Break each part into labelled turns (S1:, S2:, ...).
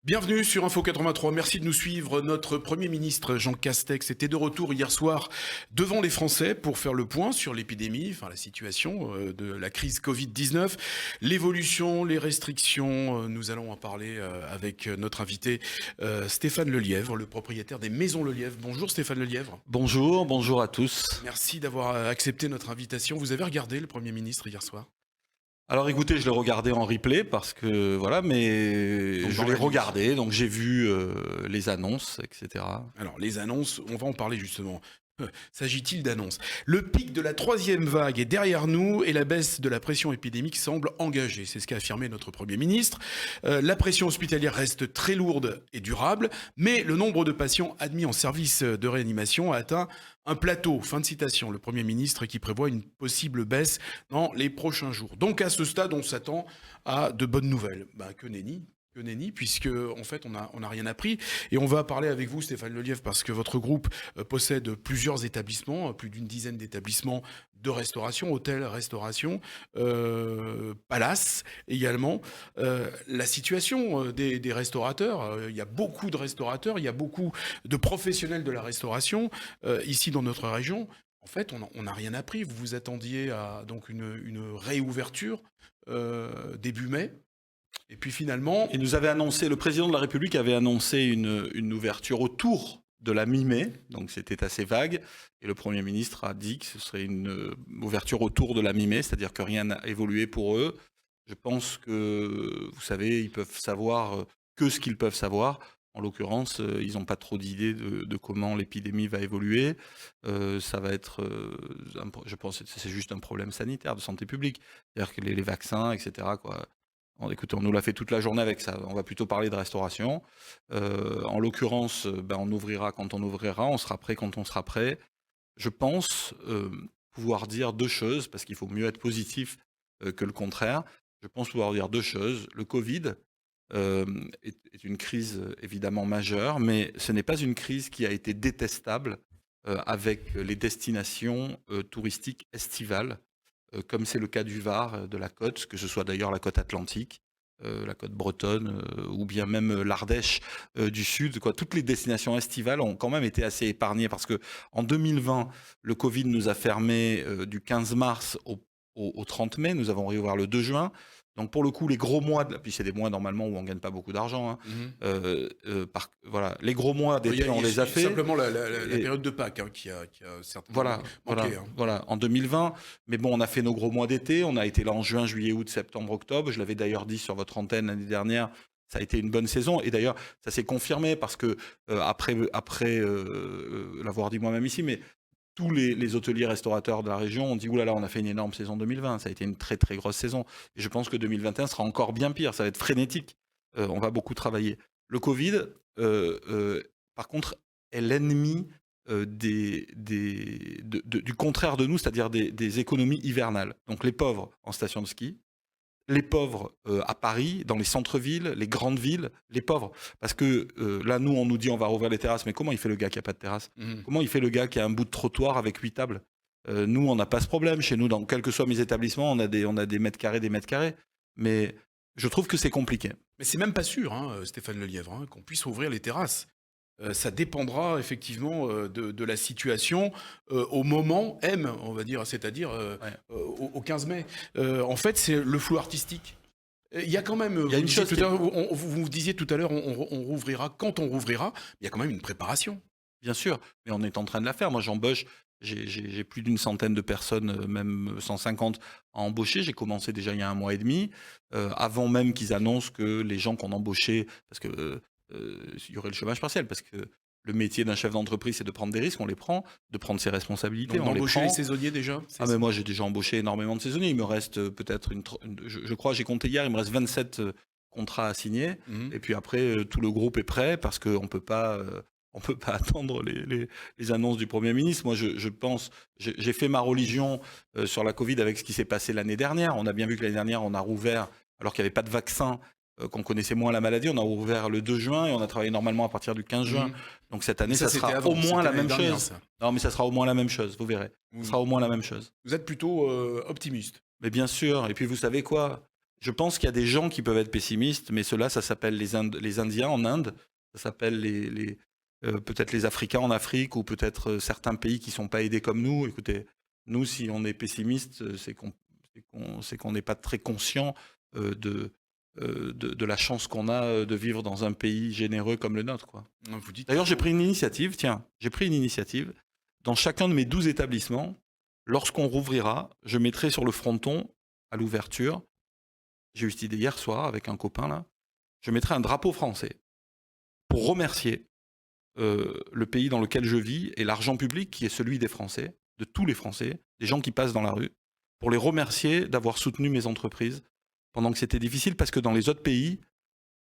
S1: Bienvenue sur Info 83. Merci de nous suivre. Notre Premier ministre Jean Castex était de retour hier soir devant les Français pour faire le point sur l'épidémie, enfin la situation de la crise Covid-19, l'évolution, les restrictions. Nous allons en parler avec notre invité Stéphane Lelièvre, le propriétaire des Maisons Lelièvre. Bonjour Stéphane Lelièvre.
S2: Bonjour à tous.
S1: Merci d'avoir accepté notre invitation. Vous avez regardé le Premier ministre hier soir ?
S2: Alors écoutez, je l'ai regardé en replay parce que voilà, mais
S1: Donc,
S2: je l'ai regardé, donc j'ai vu les annonces, etc.
S1: Alors les annonces, on va en parler justement. S'agit-il d'annonces ? Le pic de la troisième vague est derrière nous et la baisse de la pression épidémique semble engagée. C'est ce qu'a affirmé notre Premier ministre. La pression hospitalière reste très lourde et durable, mais le nombre de patients admis en service de réanimation a atteint un plateau. Fin de citation. Le Premier ministre qui prévoit une possible baisse dans les prochains jours. Donc à ce stade, on s'attend à de bonnes nouvelles. Que nenni, puisque en fait on a rien appris. Et on va parler avec vous, Stéphane Lelièvre, parce que votre groupe possède plusieurs établissements, plus d'une dizaine d'établissements de restauration, hôtels, restauration, palaces également. La situation des restaurateurs, il y a beaucoup de restaurateurs, il y a beaucoup de professionnels de la restauration ici dans notre région. En fait, on n'a rien appris. Vous vous attendiez à donc une réouverture début mai. Et puis finalement...
S2: Le président de la République avait annoncé une ouverture autour de la mi-mai, donc c'était assez vague, et le Premier ministre a dit que ce serait une ouverture autour de la mi-mai, c'est-à-dire que rien n'a évolué pour eux. Je pense que, vous savez, ils peuvent savoir que ce qu'ils peuvent savoir. En l'occurrence, ils n'ont pas trop d'idées de comment l'épidémie va évoluer. Ça va être, je pense que c'est juste un problème sanitaire, de santé publique, c'est-à-dire que les vaccins, etc., quoi. Écoutez, on nous l'a fait toute la journée avec ça. On va plutôt parler de restauration. En l'occurrence, on ouvrira quand on ouvrira, on sera prêt quand on sera prêt. Je pense pouvoir dire deux choses, parce qu'il faut mieux être positif que le contraire. Je pense pouvoir dire deux choses. Le Covid est une crise évidemment majeure, mais ce n'est pas une crise qui a été détestable avec les destinations touristiques estivales, comme c'est le cas du Var, de la côte, que ce soit d'ailleurs la côte atlantique, la côte bretonne, ou bien même l'Ardèche du Sud. Toutes les destinations estivales ont quand même été assez épargnées, parce qu'en 2020, le Covid nous a fermés du 15 mars au 30 mai, nous avons réouvert le 2 juin. Donc pour le coup, les gros mois, puis c'est des mois normalement où on ne gagne pas beaucoup d'argent, hein. Voilà, les gros mois d'été, on les a fait.
S1: Simplement la période de Pâques qui a certainement manqué.
S2: Voilà, en 2020. Mais bon, on a fait nos gros mois d'été, on a été là en juin, juillet, août, septembre, octobre. Je l'avais d'ailleurs dit sur votre antenne l'année dernière, ça a été une bonne saison. Et d'ailleurs, ça s'est confirmé parce que, après l'avoir dit moi-même ici, mais tous les hôteliers restaurateurs de la région ont dit « Ouh là là, on a fait une énorme saison 2020, ça a été une très très grosse saison. » Et je pense que 2021 sera encore bien pire, ça va être frénétique. On va beaucoup travailler. Le Covid, par contre, est l'ennemi du contraire de nous, c'est-à-dire des économies hivernales. Donc les pauvres en station de ski, les pauvres à Paris, dans les centres-villes, les grandes villes, les pauvres. Parce que là, nous, on nous dit on va rouvrir les terrasses, mais comment il fait le gars qui n'a pas de terrasse ? Comment il fait le gars qui a un bout de trottoir avec 8 tables ? Nous, on n'a pas ce problème. Chez nous, dans quels que soient mes établissements, on a des mètres carrés. Mais je trouve que c'est compliqué.
S1: Mais c'est même pas sûr, Stéphane Lelièvre, qu'on puisse ouvrir les terrasses. Ça dépendra effectivement de la situation au moment M, on va dire, c'est-à-dire au 15 mai. En fait, c'est le flou artistique. Il y a quand même, vous disiez tout à l'heure, on rouvrira quand on rouvrira, il y a quand même une préparation.
S2: Bien sûr, mais on est en train de la faire. Moi, j'embauche, j'ai plus d'une centaine de personnes, même 150 à embaucher. J'ai commencé déjà il y a 1 mois et demi, avant même qu'ils annoncent que les gens qu'on embauchait, parce que il y aurait le chômage partiel, parce que le métier d'un chef d'entreprise, c'est de prendre des risques, on les prend, de prendre ses responsabilités.
S1: Donc,
S2: on
S1: embaucher
S2: les
S1: les saisonniers déjà.
S2: Mais moi, j'ai déjà embauché énormément de saisonniers. Il me reste peut-être je crois, j'ai compté hier, il me reste 27 contrats à signer. Et puis après, tout le groupe est prêt, parce qu'on peut pas attendre les annonces du Premier ministre. Moi, je pense, j'ai fait ma religion sur la Covid avec ce qui s'est passé l'année dernière. On a bien vu que l'année dernière, on a rouvert, alors qu'il n'y avait pas de vaccin, qu'on connaissait moins la maladie. On a rouvert le 2 juin et on a travaillé normalement à partir du 15 juin. Donc cette année, ça sera au moins la même chose. Non, mais ça sera au moins la même chose, vous verrez. Ça sera au moins la même chose.
S1: Vous êtes plutôt optimiste.
S2: Mais bien sûr. Et puis vous savez quoi ? Je pense qu'il y a des gens qui peuvent être pessimistes, mais ceux-là, ça s'appelle les Indiens en Inde, ça s'appelle peut-être les Africains en Afrique, ou peut-être certains pays qui ne sont pas aidés comme nous. Écoutez, nous, si on est pessimiste, c'est qu'on n'est pas très conscient de la chance qu'on a de vivre dans un pays généreux comme le nôtre, quoi. D'ailleurs, j'ai pris une initiative, dans chacun de mes 12 établissements, lorsqu'on rouvrira, je mettrai sur le fronton, à l'ouverture, j'ai eu cette idée hier soir avec un copain, là, je mettrai un drapeau français pour remercier le pays dans lequel je vis et l'argent public qui est celui des Français, de tous les Français, des gens qui passent dans la rue, pour les remercier d'avoir soutenu mes entreprises pendant que c'était difficile, parce que dans les autres pays,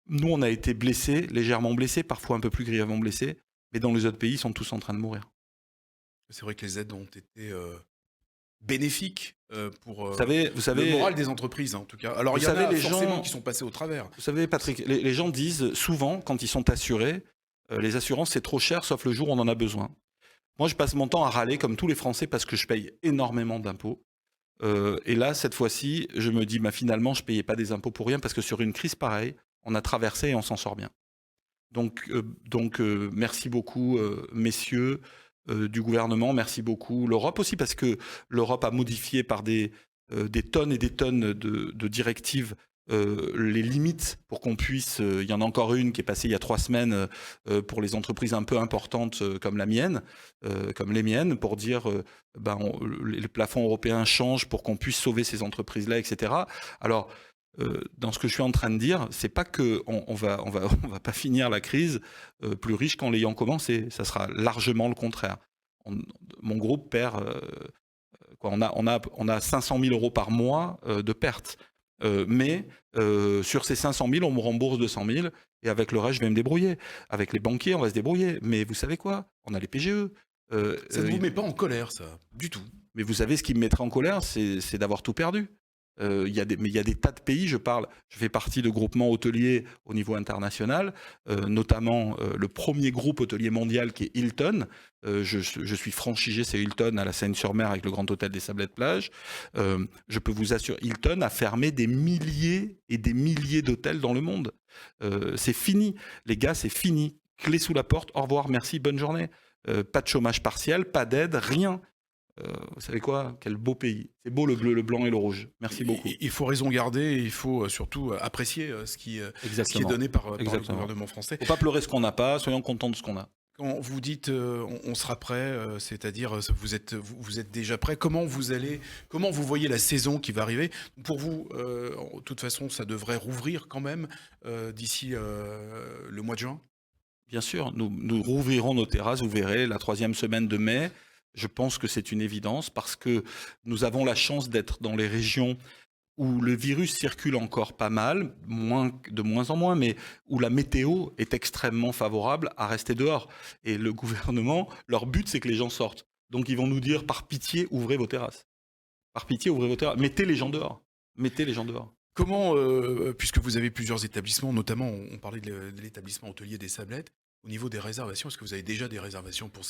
S2: nous, on a été blessés, légèrement blessés, parfois un peu plus grièvement blessés, mais dans les autres pays, ils sont tous en train de mourir.
S1: C'est vrai que les aides ont été bénéfiques pour
S2: vous savez,
S1: le moral des entreprises, en tout cas. Alors, il y en a forcément qui sont passés au travers.
S2: Vous savez, Patrick, les gens disent souvent, quand ils sont assurés, les assurances, c'est trop cher, sauf le jour où on en a besoin. Moi, je passe mon temps à râler, comme tous les Français, parce que je paye énormément d'impôts. Et là, cette fois-ci, je me dis, finalement, je ne payais pas des impôts pour rien, parce que sur une crise pareille, on a traversé et on s'en sort bien. Donc merci beaucoup, messieurs du gouvernement, merci beaucoup l'Europe aussi, parce que l'Europe a modifié par des tonnes et des tonnes de directives les limites pour qu'on puisse... il y en a encore une qui est passée il y a 3 semaines pour les entreprises un peu importantes comme la mienne, comme les miennes, pour dire le plafond européen change pour qu'on puisse sauver ces entreprises-là, etc. Alors, dans ce que je suis en train de dire, c'est pas qu'on va pas finir la crise plus riche qu'en l'ayant commencé. Ça sera largement le contraire. Mon groupe perd... on a 500 000 euros par mois de pertes. Mais sur ces 500 000, on me rembourse 200 000 et avec le reste, je vais me débrouiller. Avec les banquiers, on va se débrouiller. Mais vous savez quoi ? On a les PGE.
S1: Ça ne vous met pas en colère, ça, du tout.
S2: Mais vous savez, ce qui me mettrait en colère, c'est d'avoir tout perdu. Mais il y a des tas de pays, je fais partie de groupements hôteliers au niveau international, notamment le premier groupe hôtelier mondial qui est Hilton. Je suis franchisé, c'est Hilton à la Seine-sur-Mer avec le Grand Hôtel des Sablettes-Plage. Je peux vous assurer, Hilton a fermé des milliers et des milliers d'hôtels dans le monde. C'est fini, les gars, c'est fini. Clé sous la porte, au revoir, merci, bonne journée. Pas de chômage partiel, pas d'aide, rien. Vous savez quoi ? Quel beau pays. C'est beau le bleu, le blanc et le rouge. Merci beaucoup.
S1: Il faut raison garder et il faut surtout apprécier ce qui est donné par le gouvernement français.
S2: Il ne faut pas pleurer ce qu'on n'a pas, soyons contents de ce qu'on a.
S1: Quand vous dites on sera prêt, c'est-à-dire vous êtes déjà prêt, comment vous voyez la saison qui va arriver ? Pour vous, de toute façon, ça devrait rouvrir quand même d'ici le mois de juin ?
S2: Bien sûr, nous rouvrirons nos terrasses, vous verrez, la 3e semaine de mai. Je pense que c'est une évidence parce que nous avons la chance d'être dans les régions où le virus circule encore pas mal, de moins en moins, mais où la météo est extrêmement favorable à rester dehors. Et le gouvernement, leur but, c'est que les gens sortent. Donc ils vont nous dire, par pitié, ouvrez vos terrasses. Par pitié, ouvrez vos terrasses. Mettez les gens dehors. Mettez les gens dehors.
S1: Comment, puisque vous avez plusieurs établissements, notamment on parlait de l'établissement hôtelier des Sablettes, au niveau des réservations, est-ce que vous avez déjà des réservations pour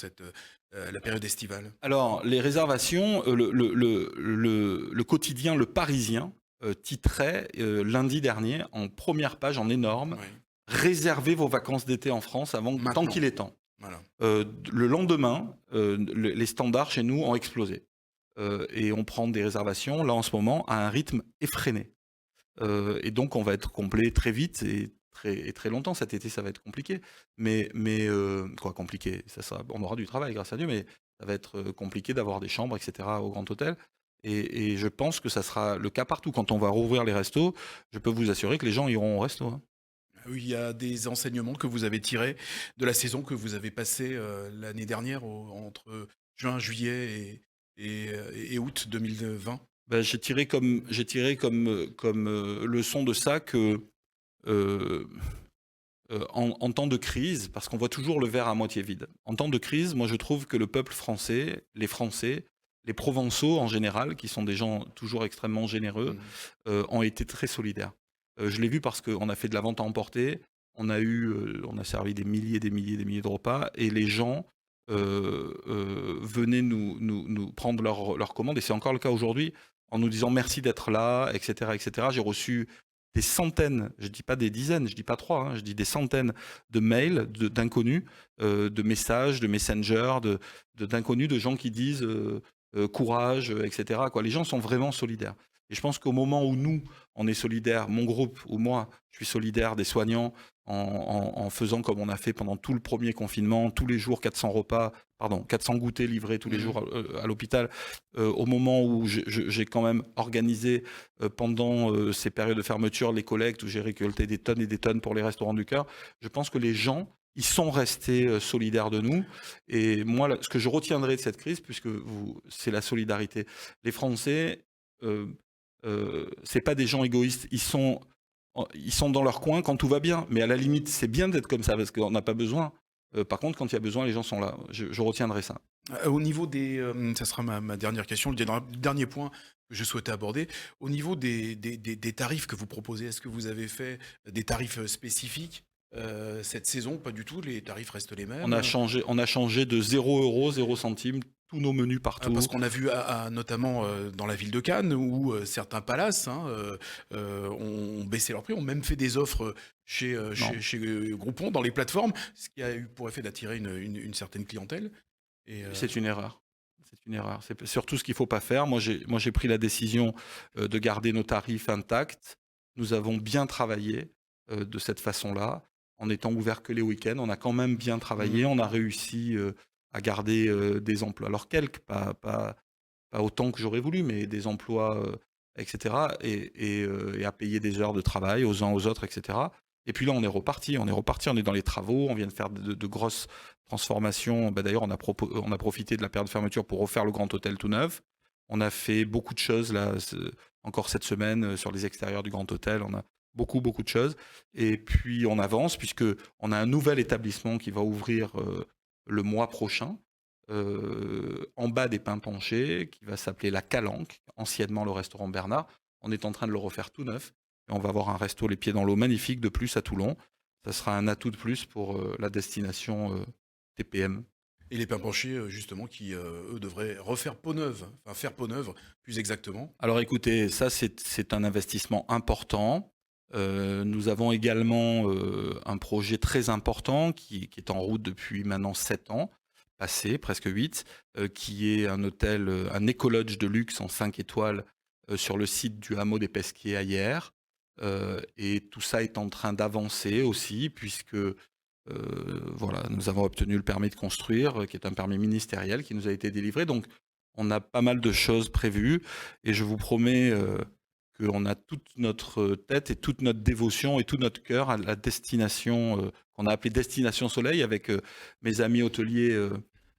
S1: la période estivale ?
S2: Alors, les réservations, le quotidien Le Parisien titrait lundi dernier en première page, en énorme, oui. Réservez vos vacances d'été en France tant qu'il est temps. Voilà. Le lendemain, les standards chez nous ont explosé. Et on prend des réservations, là en ce moment, à un rythme effréné. Et donc, on va être complet très vite et très longtemps. Cet été, ça va être compliqué. Mais compliqué, on aura du travail, grâce à Dieu, mais ça va être compliqué d'avoir des chambres, etc. au Grand Hôtel. Et je pense que ça sera le cas partout. Quand on va rouvrir les restos, je peux vous assurer que les gens iront au resto. Hein.
S1: Oui, il y a des enseignements que vous avez tirés de la saison que vous avez passée l'année dernière, entre juin, juillet et août 2020.
S2: J'ai tiré comme leçon de ça que en temps de crise, parce qu'on voit toujours le verre à moitié vide, en temps de crise, moi je trouve que le peuple français, les Provençaux en général, qui sont des gens toujours extrêmement généreux, ont été très solidaires. Je l'ai vu parce qu'on a fait de la vente à emporter, on a servi des milliers de repas, et les gens venaient nous prendre leurs commandes, et c'est encore le cas aujourd'hui. en nous disant merci d'être là, etc., etc. J'ai reçu des centaines, je ne dis pas des dizaines, je ne dis pas 3, hein, je dis des centaines de mails d'inconnus, de messages, de messengers, d'inconnus, de gens qui disent courage, etc. Quoi. Les gens sont vraiment solidaires. Et je pense qu'au moment où nous, on est solidaires, mon groupe ou moi, je suis solidaire des soignants en faisant comme on a fait pendant tout le premier confinement, tous les jours 400 goûters livrés tous les jours à l'hôpital, au moment où j'ai quand même organisé pendant ces périodes de fermeture les collectes où j'ai récolté des tonnes et des tonnes pour les restaurants du cœur, je pense que les gens, ils sont restés solidaires de nous. Et moi, ce que je retiendrai de cette crise, puisque c'est la solidarité, les Français, c'est pas des gens égoïstes, ils sont dans leur coin quand tout va bien. Mais à la limite, c'est bien d'être comme ça parce qu'on n'a pas besoin. Par contre, quand il y a besoin, les gens sont là. Je retiendrai ça.
S1: Au niveau ça sera ma dernière question, le dernier point que je souhaitais aborder. Au niveau des tarifs que vous proposez, est-ce que vous avez fait des tarifs spécifiques cette saison? Pas du tout, les tarifs restent les mêmes.
S2: On a changé de 0 €, 0 centimes, tous nos menus partout.
S1: Parce qu'on a vu notamment dans la ville de Cannes où certains palaces ont baissé leur prix, ont même fait des offres chez Groupon dans les plateformes, ce qui a eu pour effet d'attirer une certaine clientèle.
S2: C'est une erreur. C'est une erreur. C'est surtout ce qu'il ne faut pas faire. Moi, j'ai pris la décision de garder nos tarifs intacts. Nous avons bien travaillé de cette façon-là, en étant ouverts que les week-ends. On a quand même bien travaillé. On a réussi à garder des emplois. Alors quelques, pas autant que j'aurais voulu, mais des emplois, etc. Et à payer des heures de travail aux uns aux autres, etc. Et puis là, on est reparti. On est dans les travaux. On vient de faire de grosses transformations. D'ailleurs, on a profité de la période de fermeture pour refaire le Grand Hôtel tout neuf. On a fait beaucoup de choses là, encore cette semaine sur les extérieurs du Grand Hôtel. On a beaucoup de choses. Et puis on avance puisque on a un nouvel établissement qui va ouvrir le mois prochain, en bas des Pins Penchés, qui va s'appeler la Calanque, anciennement le restaurant Bernard. On est en train de le refaire tout neuf. Et on va avoir un resto les pieds dans l'eau magnifique de plus à Toulon. Ça sera un atout de plus pour la destination TPM.
S1: Et les Pins Penchés, justement, qui, eux, devraient refaire peau neuve, enfin faire peau neuve, plus exactement.
S2: Alors écoutez, ça c'est un investissement important. Nous avons également un projet très important qui est en route depuis maintenant 7 ans, passé, presque 8, qui est un hôtel, un écolodge de luxe en 5 étoiles sur le site du hameau des Pesquiers à Hyères. Et tout ça est en train d'avancer aussi, puisque voilà, nous avons obtenu le permis de construire, qui est un permis ministériel qui nous a été délivré. Donc, on a pas mal de choses prévues, et je vous promets qu'on a toute notre tête et toute notre dévotion et tout notre cœur à la destination qu'on a appelée Destination Soleil, avec mes amis hôteliers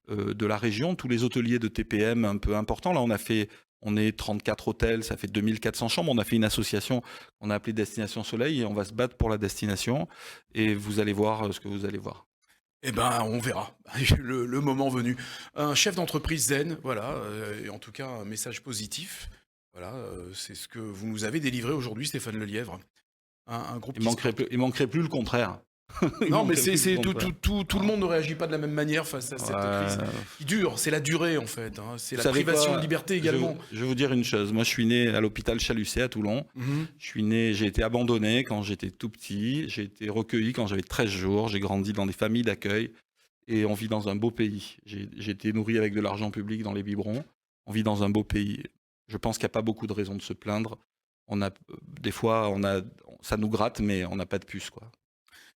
S2: de la région, tous les hôteliers de TPM un peu importants. Là, on est 34 hôtels, ça fait 2400 chambres. On a fait une association qu'on a appelée Destination Soleil et on va se battre pour la destination. Et vous allez voir ce que vous allez voir.
S1: Eh ben, on verra, le moment venu. Un chef d'entreprise zen, voilà, et en tout cas un message positif. Voilà, c'est ce que vous nous avez délivré aujourd'hui, Stéphane Lelièvre. Un groupe
S2: il manquerait plus le contraire.
S1: Non, mais c'est tout le monde ne réagit pas de la même manière face à cette crise qui dure. C'est la durée, en fait. Hein. C'est la privation de liberté également.
S2: Je vais vous dire une chose. Moi, je suis né à l'hôpital Chalucet à Toulon. J'ai été abandonné quand j'étais tout petit. J'ai été recueilli quand j'avais 13 jours. J'ai grandi dans des familles d'accueil. Et on vit dans un beau pays. J'ai été nourri avec de l'argent public dans les biberons. On vit dans un beau pays. Je pense qu'il n'y a pas beaucoup de raisons de se plaindre. Des fois, ça nous gratte, mais on n'a pas de puce, quoi.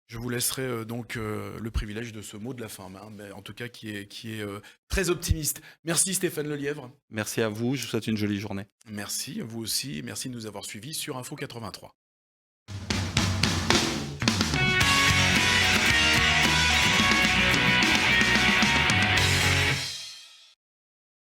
S1: Je vous laisserai donc le privilège de ce mot de la fin, mais en tout cas qui est très optimiste. Merci Stéphane Lelièvre.
S2: Merci à vous, je vous souhaite une jolie journée.
S1: Merci, vous aussi, merci de nous avoir suivis sur Info 83.